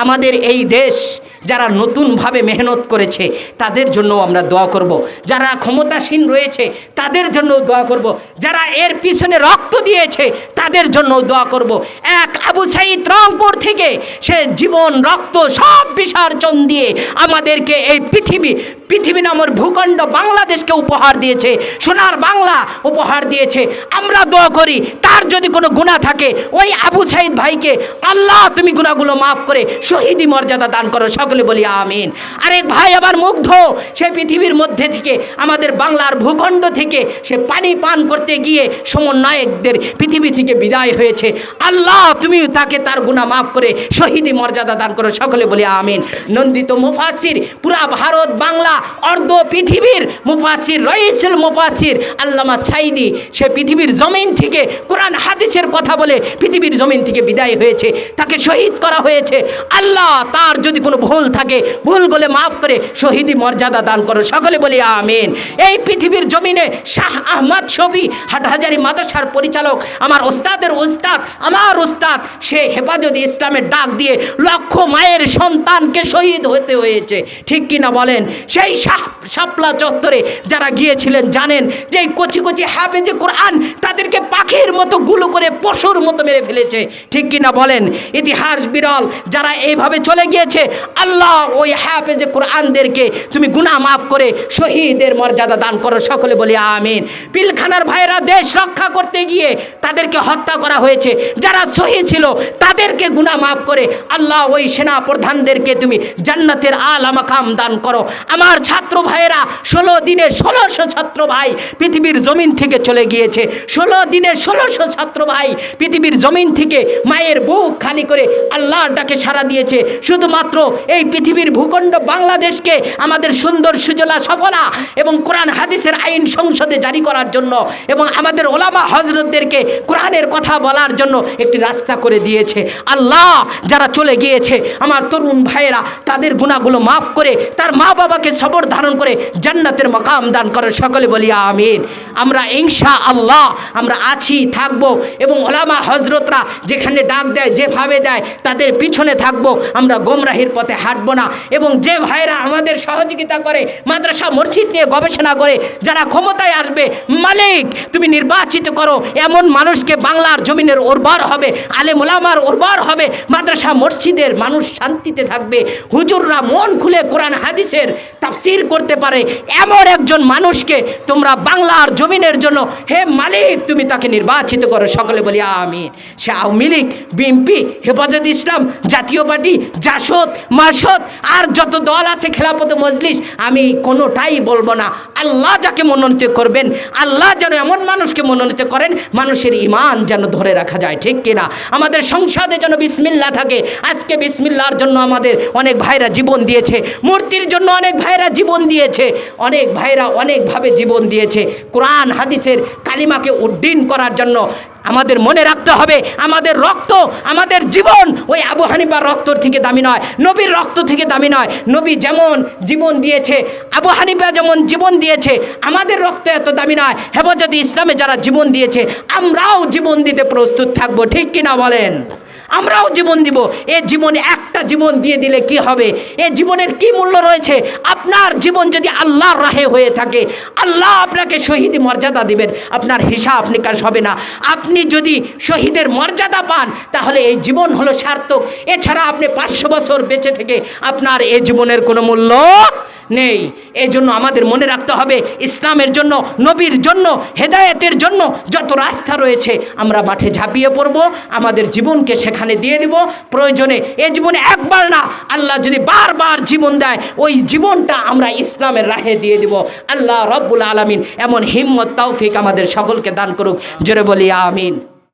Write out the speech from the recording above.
আমাদের এই দেশ যারা নতুনভাবে মেহনত করেছে তাদের জন্য আমরা দোয়া করব। যারা ক্ষমতাসীন রয়েছে তাদের জন্য দোয়া করব। যারা এর পিছনে রক্ত দিয়েছে তাদের জন্য দোয়া করব। এক আবু সাঈদ রংপুর থেকে সে জীবন রক্ত সব বিসর্জন দিয়ে আমাদেরকে এই পৃথিবী নামের ভূখণ্ড বাংলাদেশকে উপহার দিয়েছে, সোনার বাংলা উপহার দিয়েছে। আমরা দোয়া করি তার যদি কোনো গুনাহ থাকে ওই আবু সাঈদ ভাইকে আল্লাহ তুমি গুনাহগুলো মাফ করে শহীদি মর্যাদা দান করো, সকলে বলি আমিন। আরেক ভাই আবার মুগ্ধ, সে পৃথিবীর মধ্যে থেকে আমাদের বাংলার ভূখণ্ড থেকে সে পানি পান করতে গিয়ে সমন্বয়কদের পৃথিবী থেকে বিদায় হয়েছে। আল্লাহ তুমি তাকে তার গুনাহ মাফ করে শহীদি মর্যাদা দান করো, সকলে বলি আমিন। নন্দিত মুফাসসির, পুরা ভারত বাংলা অর্ধ পৃথিবীর মুফাসসির, রইসুল মুফাসসির আল্লামা সাঈদী, সে পৃথিবীর জমিন থেকে কোরআন হাদিসের কথা বলে পৃথিবীর জমিন থেকে বিদায় হয়েছে, তাকে শহীদ করা হয়েছে। আল্লাহ তার যদি কোনো ভুল থাকে ভুলগুলো মাফ করে শহীদি মর্যাদা দান করো, সকলে বলি আমিন। এই পৃথিবীর জমিনে শাহ আহমদ শফী হাটহাজারী মাদ্রাসার পরিচালক, আমার ওস্তাদের ওস্তাদ, আমার ওস্তাদ, সে হেফাজতে ইসলামের ডাক দিয়ে লক্ষ মায়ের সন্তানকে শহীদ হতে হয়েছে, ঠিক কিনা বলেন? সেই শাপলা চত্বরে যারা গিয়েছিলেন জানেন যে কচি কচি হাফেজে কোরআন তাদেরকে পাখির মতো গুলো করে পশুর মতো মেরে ফেলেছে, ঠিক কিনা বলেন? ইতিহাস বিরল যারা এইভাবে চলে গিয়েছে, আল্লাহ ওই হাফেজে কোরআনদেরকে তুমি গুনাহ মাফ করে শহীদের মর্যাদা দান করো, সকলে বলি আমিন। পিলখানার ভাইরা দেশ রক্ষা করতে গিয়ে তাদেরকে হত্যা করা হয়েছে, যারা শহীদ ছিল তাদেরকে গুনাহ মাফ করে আল্লাহ ওই সেনা প্রধানদেরকে তুমি জান্নাতের আলা মাকাম দান করো। আমার ছাত্র ভাইয়েরা 16 দিনে 1600 ছাত্র ভাই পৃথিবীর জমিন থেকে চলে গিয়েছে, 16 দিনে 1600 ছাত্র ভাই পৃথিবীর জমিন থেকে মায়ের বুক খালি করে আল্লাহর ডাকে সাড়া দিয়েছে, শুধুমাত্র এই পৃথিবীর ভূখণ্ড বাংলাদেশকে আমাদের সুন্দর সুজলা সফলা এবং কোরআন হাদিসের আইন সংসদে জারি করার জন্য এবং আমাদের ওলামা হজরতদেরকে কোরআনের কথা বলার জন্য একটি রাস্তা করে দিয়েছে। আল্লাহ যারা চলে গিয়েছে আমার তরুণ ভাইয়েরা তাদের গুনাহগুলো মাফ করে তার মা বাবাকে সবর ধারণ করে জান্নাতের মাকাম দান করে, সকলে বলি আমিন। আমরা ইনশাআল্লাহ আমরা আছি, থাকবো এবং ওলামা হজরতরা যেখানে ডাক দেয় যেভাবে দেয় তাদের পিছনে থাকবো, আমরা গোমরাহির পথে হাঁটবো না। এবং যে ভাইরা আমাদের সহযোগিতা করে মাদ্রাসা মসজিদ নিয়ে গবেষণা করে, যারা ক্ষমতায় আসবে, মালিক তুমি নির্বাচিত করো এমন মানুষকে, বাংলার জমিনের উর্বর হবে, আলেম ওলামার উর্বর হবে, মাদ্রাসা মসজিদের মানুষ শান্তিতে থাকবে, হুজুররা মন খুলে কোরআন হাদিসের তাফসীর করতে পারে এমন একজন মানুষকে তোমরা বাংলার জমিনের জন্য হে মালিক তুমি তাকে নির্বাচিত করো, সকলে বলি আমিন। সে আওয়ামী লীগ, বিএনপি, হেফাজতে ইসলাম, জাতীয় পার্টি, জাসদ, মাসদ আর যত দল আছে, খেলাফত মজলিস, আমি কোনোটাই বলবো না। আল্লাহ যাকে মনোনীত করবেন, আল্লাহ যেন এমন মানুষকে মনোনীত করেন মানুষের ঈমান যেন ধরে রাখা যায়, ঠিক কিনা? আমাদের সংসদে যেন বিসমিল্লাহ থাকে। আজকে বিসমিল্লাহর জন্য আমাদের অনেক ভাইরা জীবন দিয়েছে, মূর্তির জন্য অনেক ভাইরা জীবন দিয়েছে, অনেক ভাইরা অনেকভাবে জীবন দিয়েছে। কোরআন হাদিসের কালিমাকে উড্ডীন করার জন্য আমাদের মনে রাখতে হবে আমাদের রক্ত, আমাদের জীবন ওই আবু হানিফার রক্ত থেকে দামি নয়, নবীর রক্ত থেকে দামি নয়। নবী যেমন জীবন দিয়েছে, আবু হানিফা যেমন জীবন দিয়েছে, আমাদের রক্ত এত দামি নয়। হেফাজতে ইসলামে যারা জীবন দিয়েছে আমরাও জীবন দিতে প্রস্তুত থাকবো, ঠিক কিনা বলেন? আমরাও জীবন দিব। এ জীবনে একটা জীবন দিয়ে দিলে কি হবে? এ জীবনের কি মূল্য রয়েছে? আপনার জীবন যদি আল্লাহর রাহে হয়ে থাকে আল্লাহ আপনাকে শহীদ মর্যাদা দিবেন, আপনার হিসাব নিকাশ হবে না। আপনি যদি শহীদের মর্যাদা পান তাহলে এই জীবন হলো সার্থক। এছাড়া আপনি 500 বছর বেঁচে থেকে আপনার এই জীবনের কোনো মূল্য নেই। এই জন্য আমাদের মনে রাখতে হবে ইসলামের জন্য, নবীর জন্য, হেদায়েতের জন্য যত রাস্তা রয়েছে আমরা মাঠে ঝাঁপিয়ে পড়ব, আমাদের জীবনকে সেখানে দিয়ে দিব। প্রয়োজনে এই জীবনে একবার না, আল্লাহ যদি বারবার জীবন দেয় ওই জীবনটা আমরা ইসলামের রাহে দিয়ে দিব। আল্লাহ রব্বুল আলামিন এমন হিম্মত তৌফিক আমাদের সকলকে দান করুক, জোরে বলি আমিন।